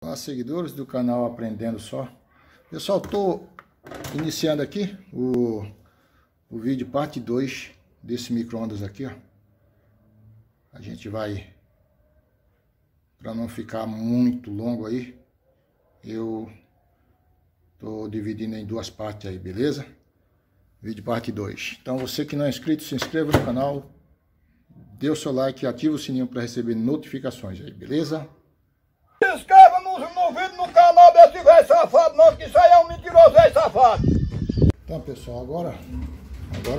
Olá, seguidores do canal Aprendendo Só. Pessoal, estou iniciando aqui o vídeo parte 2 desse micro-ondas aqui, ó. A gente vai, para não ficar muito longo aí, eu estou dividindo em duas partes aí, beleza? Vídeo parte 2. Então você que não é inscrito, se inscreva no canal, dê o seu like e ative o sininho para receber notificações aí, beleza? Se inscreva no vídeo no canal desse velho safado, não, que isso aí é um mentiroso velho safado. Então, pessoal, agora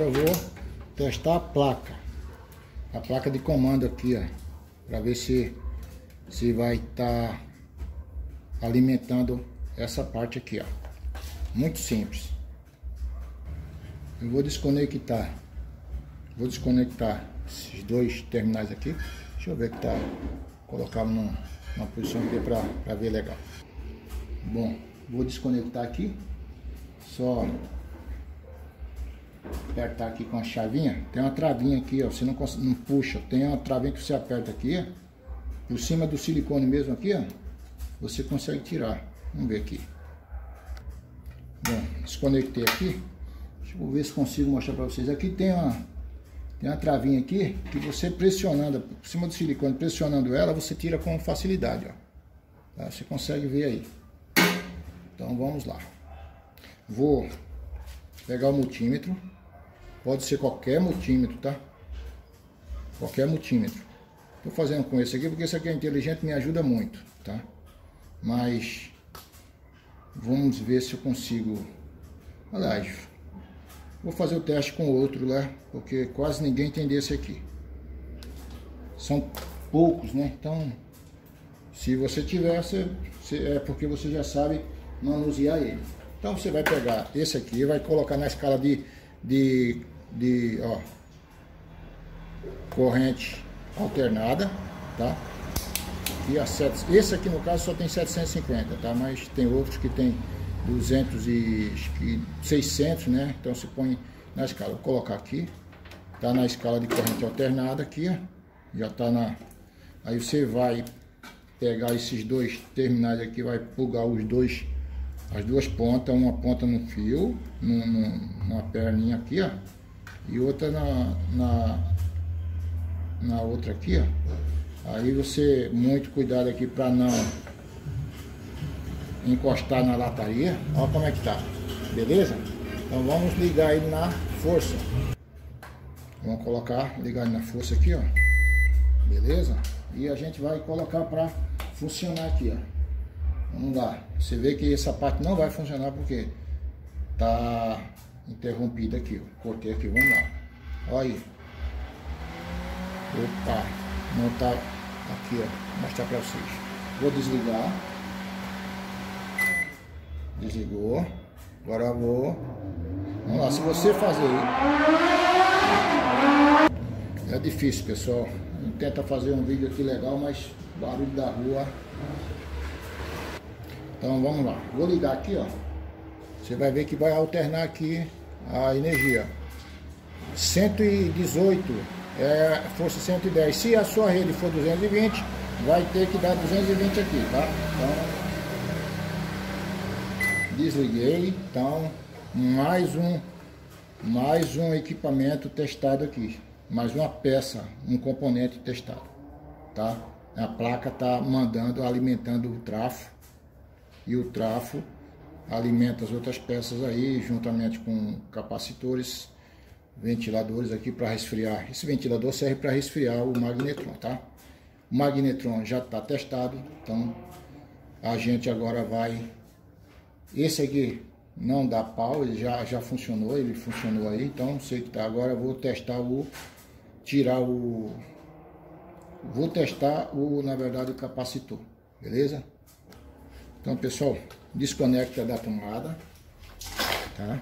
eu vou testar a placa de comando aqui, ó, para ver se vai estar alimentando essa parte aqui, ó. Muito simples. Eu vou desconectar esses dois terminais aqui. Deixa eu ver que tá colocado numa posição aqui para ver legal. Bom, vou desconectar aqui. Só apertar aqui com a chavinha. Tem uma travinha aqui, ó. Você não puxa. Tem uma travinha que você aperta aqui, ó. Por cima do silicone mesmo aqui, ó. Você consegue tirar. Vamos ver aqui. Bom, desconectei aqui. Deixa eu ver se consigo mostrar para vocês. Aqui tem uma travinha aqui que você pressionando por cima do silicone, pressionando ela, você tira com facilidade, ó. Tá? Você consegue ver aí. Então vamos lá. Vou pegar o multímetro. Pode ser qualquer multímetro, tá? Qualquer multímetro. Tô fazendo com esse aqui porque esse aqui é inteligente, me ajuda muito, tá? Mas vamos ver se eu consigo. Aliás, vou fazer o teste com outro lá, porque quase ninguém tem desse aqui. São poucos, né? Então, se você tiver, é porque você já sabe manusear ele. Então você vai pegar esse aqui e vai colocar na escala ó, corrente alternada, tá? E esse aqui no caso só tem 750, tá? Mas tem outros que tem 200 e 600, né? Então você põe na escala. Vou colocar aqui, tá na escala de corrente alternada aqui, ó. Já tá na. Aí você vai pegar esses dois terminais aqui, vai plugar as duas pontas, uma ponta no fio, numa perninha aqui, ó, e outra na outra aqui, ó. Aí você, muito cuidado aqui para não encostar na lataria. Olha como é que tá, beleza? Então vamos ligar ele na força. Vamos ligar ele na força aqui, ó, beleza? E a gente vai colocar para funcionar aqui, ó. Vamos lá. Você vê que essa parte não vai funcionar porque tá interrompida aqui, ó. Cortei aqui, vamos lá. Olha aí. Opa, não tá aqui, ó. Vou mostrar para vocês. Vou desligar. Desligou. Agora eu vou. Vamos lá, se você fazer. É difícil, pessoal. Tenta fazer um vídeo aqui legal, mas barulho da rua. Então vamos lá. Vou ligar aqui, ó. Você vai ver que vai alternar aqui a energia. 118 é força 110. Se a sua rede for 220, vai ter que dar 220 aqui, tá? Então, desliguei. Então, mais um equipamento testado aqui. Mais uma peça, um componente testado, tá? A placa tá alimentando o trafo. E o trafo alimenta as outras peças aí, juntamente com capacitores, ventiladores aqui para resfriar. Esse ventilador serve para resfriar o magnetron, tá? O magnetron já está testado, então a gente agora vai. Esse aqui não dá pau, ele já funcionou, ele funcionou aí, então sei que tá. Agora eu vou testar na verdade, o capacitor, beleza? Então, pessoal, desconecta da tomada, tá?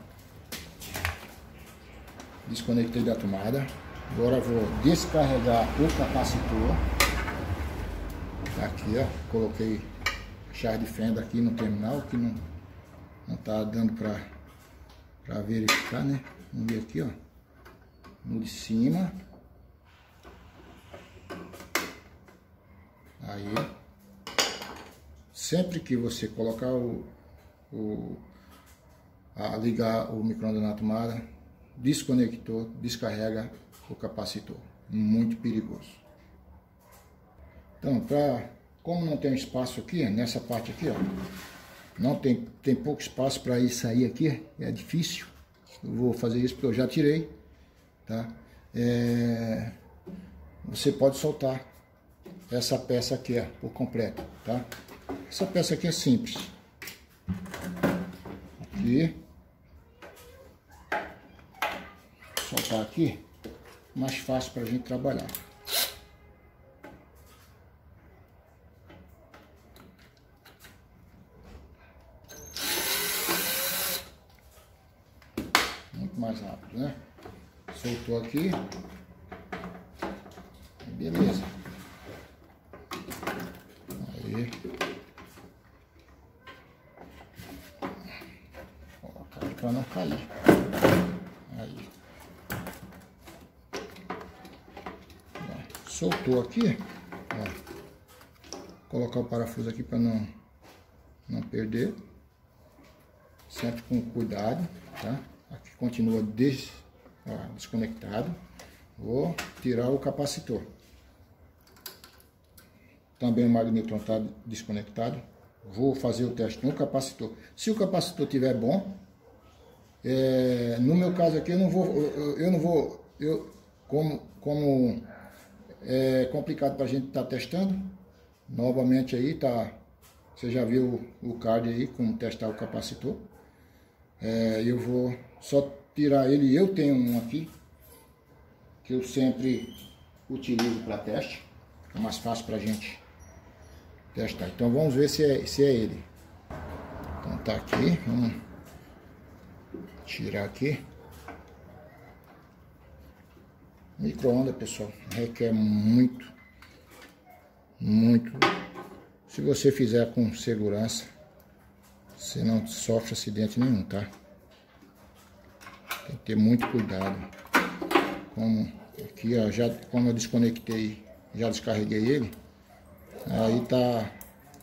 Desconectei da tomada. Agora vou descarregar o capacitor. Tá aqui, ó. Coloquei chave de fenda aqui no terminal, que não tá dando para verificar, né? Vamos ver aqui, ó. No de cima. Aí. sempre que você colocar ligar o micro-ondas na tomada, desconectou, descarrega o capacitor. Muito perigoso. Então, como não tem espaço aqui, nessa parte aqui, ó, não tem pouco espaço para ir sair aqui, é difícil. Eu vou fazer isso porque eu já tirei, tá? Você pode soltar essa peça aqui, ó, por completo, tá? Essa peça aqui é simples. Aqui. Soltar aqui, mais fácil para a gente trabalhar. Muito mais rápido, né? Soltou aqui. Beleza. Aí. Colocar para não cair. Aí. Soltou aqui, ó. Colocar o parafuso aqui para não perder, sempre com cuidado, tá? Aqui continua desconectado. Vou tirar o capacitor. Também o magnetron está desconectado. Vou fazer o teste no capacitor. Se o capacitor estiver bom, no meu caso aqui como é complicado para a gente estar testando. Novamente aí tá, você já viu o card aí como testar o capacitor. Eu vou só tirar ele. Eu tenho um aqui que eu sempre utilizo para teste. É mais fácil para a gente testar. Então vamos ver se é ele. Então tá aqui. Vamos tirar aqui. Micro-ondas, pessoal, requer muito. Se você fizer com segurança, você não sofre acidente nenhum, tá? Tem que ter muito cuidado. Como aqui, ó, como eu desconectei, já descarreguei ele, aí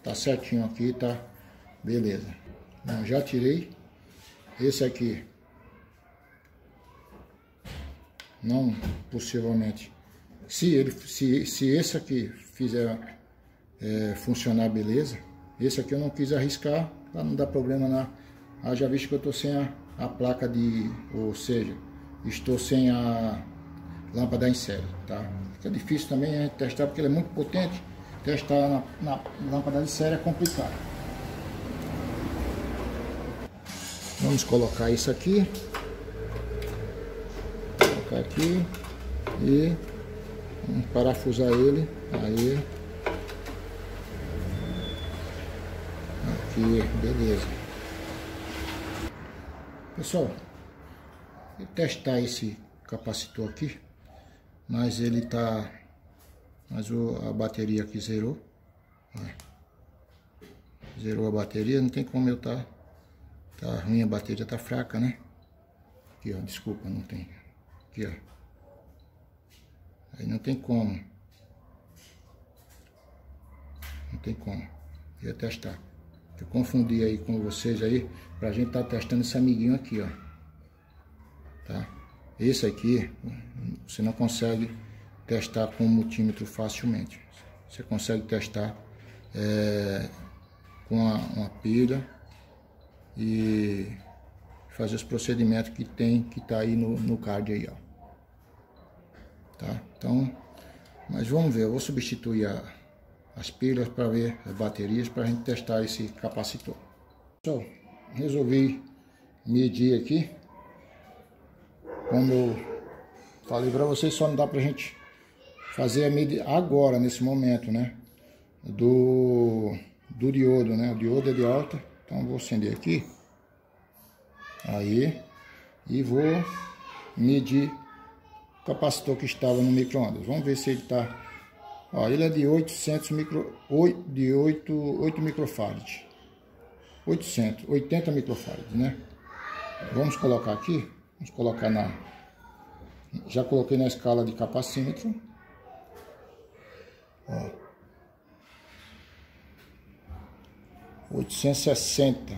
tá certinho aqui, tá? Beleza. Bom, já tirei. Esse aqui não, possivelmente, se esse aqui fizer funcionar, beleza. Esse aqui eu não quis arriscar para não dar problema já visto que eu estou sem a placa ou seja, estou sem a lâmpada em série, tá? Fica difícil também a gente testar porque ele é muito potente. Testar na lâmpada de série é complicado. Vamos colocar isso aqui. Aqui e vamos parafusar ele aí aqui, beleza. Pessoal, vou testar esse capacitor aqui, mas a bateria aqui zerou, zerou a bateria, não tem como eu tá ruim, a bateria tá fraca, né? Aqui, ó, desculpa, não tem. Aqui, ó. Aí não tem como. Não tem como. Eu ia testar. Eu confundi aí com vocês aí, pra gente estar testando esse amiguinho aqui, ó. Tá? Esse aqui, você não consegue testar com o multímetro facilmente. Você consegue testar com uma pilha e fazer os procedimentos que tá aí no card aí, ó. Tá? Então, mas vamos ver, eu vou substituir as pilhas para ver as baterias para a gente testar esse capacitor. Pessoal, resolvi medir aqui. Como eu falei para vocês, só não dá pra gente fazer a medida agora, nesse momento, né? Do diodo, né? O diodo é de alta, então eu vou acender aqui. Aí, e vou medir o capacitor que estava no micro-ondas. Vamos ver se ele está... Ó, ele é de 8 microfarads. 80 microfarads, né? Vamos colocar aqui. Vamos colocar já coloquei na escala de capacímetro. Ó. 860,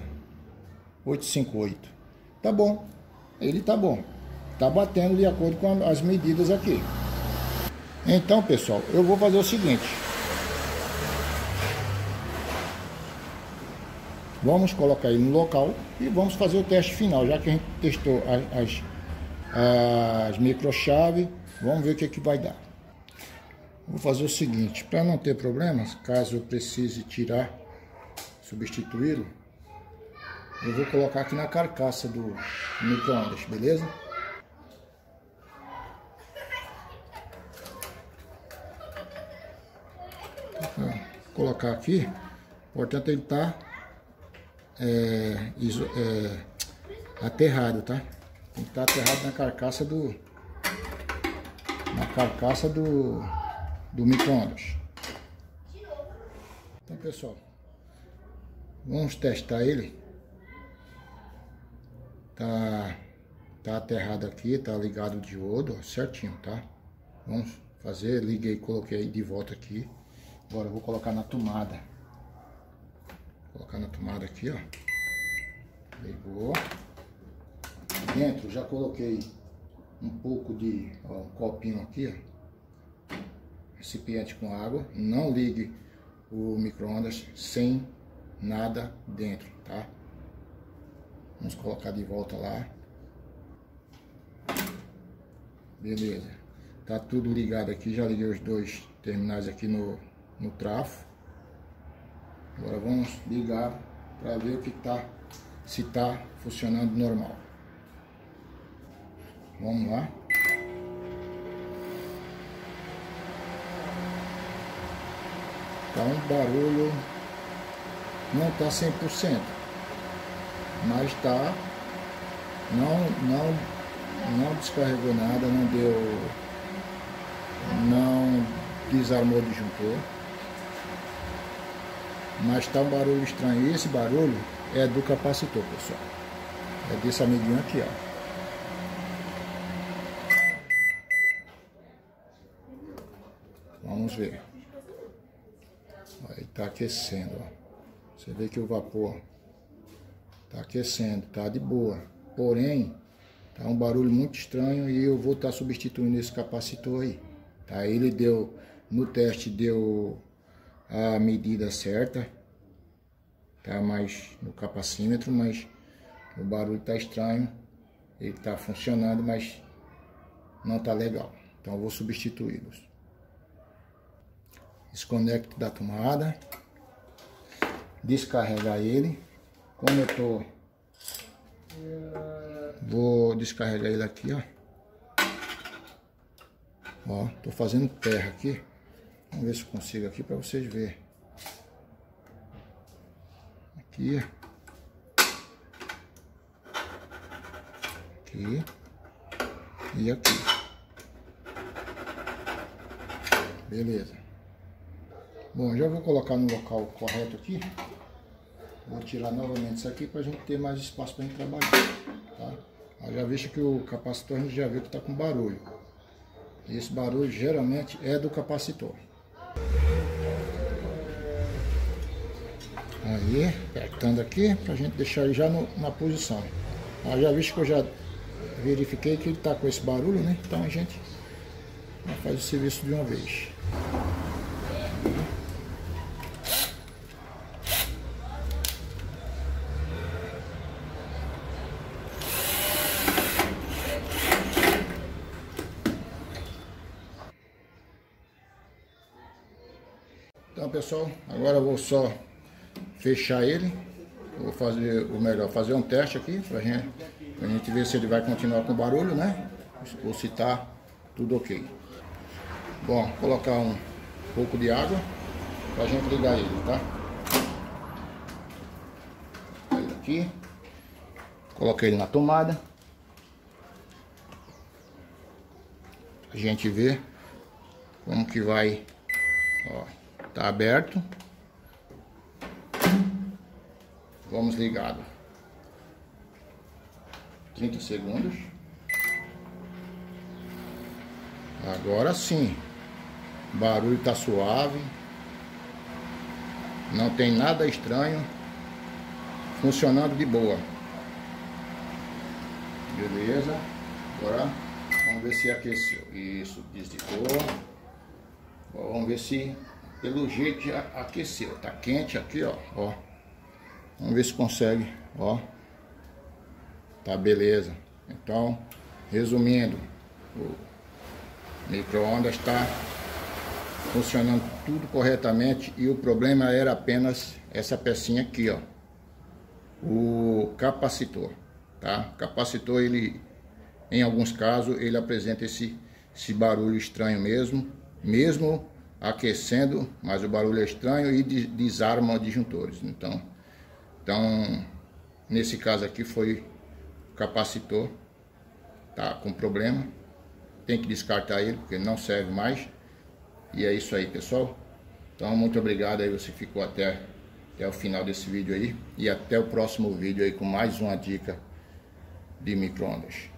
858. Tá bom, ele tá bom. Tá batendo de acordo com as medidas aqui. Então, pessoal, eu vou fazer o seguinte. Vamos colocar ele no local e vamos fazer o teste final. Já que a gente testou as microchaves, vamos ver o que vai dar. Vou fazer o seguinte, para não ter problemas, caso eu precise tirar, substituí-lo, eu vou colocar aqui na carcaça do micro-ondas, beleza? Vou colocar aqui, portanto ele está aterrado, tá? Tem que estar aterrado na carcaça do micro-ondas. Então, pessoal, vamos testar ele. Tá aterrado aqui, tá ligado o diodo, ó, certinho, tá? Vamos fazer, liguei, coloquei de volta aqui. Agora eu vou colocar na tomada. Vou colocar na tomada aqui, ó. Ligou. Dentro já coloquei um pouco de, ó, um copinho aqui, ó, recipiente com água. Não ligue o micro-ondas sem nada dentro, tá? Vamos colocar de volta lá. Beleza. Tá tudo ligado aqui, já liguei os dois terminais aqui no trafo. Agora vamos ligar para ver o que tá, se tá funcionando normal. Vamos lá. Tá um barulho, não tá 100%, mas tá, não descarregou nada, não desarmou o disjuntor, mas tá um barulho estranho. E esse barulho é do capacitor, pessoal, é desse amiguinho aqui, ó. Vamos ver. Aí tá aquecendo, ó. Você vê que o vapor tá aquecendo, tá de boa. Porém, tá um barulho muito estranho e eu vou estar substituindo esse capacitor aí. Tá? Ele deu, no teste deu a medida certa, tá? Mas no capacímetro, mas o barulho tá estranho. Ele tá funcionando, mas não tá legal. Então eu vou substituí-los. Desconecte da tomada, descarregar ele. Como eu vou descarregar ele aqui, ó. Ó, tô fazendo terra aqui. Vamos ver se eu consigo aqui para vocês verem. Aqui. Aqui. E aqui. Beleza. Bom, já vou colocar no local correto aqui. Vou tirar novamente isso aqui para a gente ter mais espaço para a gente trabalhar, tá? Já vejo que o capacitor a gente já viu que está com barulho. E esse barulho geralmente é do capacitor. Aí, apertando aqui para a gente deixar ele já na posição. Já visto que eu já verifiquei que ele está com esse barulho, né? Então a gente faz o serviço de uma vez. Então, pessoal, agora eu vou só fechar ele. Eu vou fazer o melhor, fazer um teste aqui pra gente ver se ele vai continuar com barulho, né? Ou se tá tudo ok. Bom, vou colocar um pouco de água pra gente ligar ele, tá? Ele aqui. Coloquei ele na tomada. A gente vê como que vai. Ó, tá aberto. Vamos ligado. 30 segundos. Agora sim. O barulho tá suave. Não tem nada estranho. funcionando de boa. Beleza. Agora vamos ver se aqueceu. Isso, desligou. Vamos ver se pelo jeito já aqueceu. Tá quente aqui, ó. Vamos ver se consegue, ó. Tá beleza. Então, resumindo, o micro-ondas está funcionando tudo corretamente e o problema era apenas essa pecinha aqui, ó. O capacitor, tá? O capacitor, ele, em alguns casos, ele apresenta esse barulho estranho mesmo aquecendo, mas o barulho é estranho e desarma os disjuntores. Então, nesse caso aqui foi o capacitor, tá com problema, tem que descartar ele porque não serve mais. E é isso aí, pessoal. Então, muito obrigado aí, você ficou até o final desse vídeo aí, e até o próximo vídeo aí com mais uma dica de micro-ondas.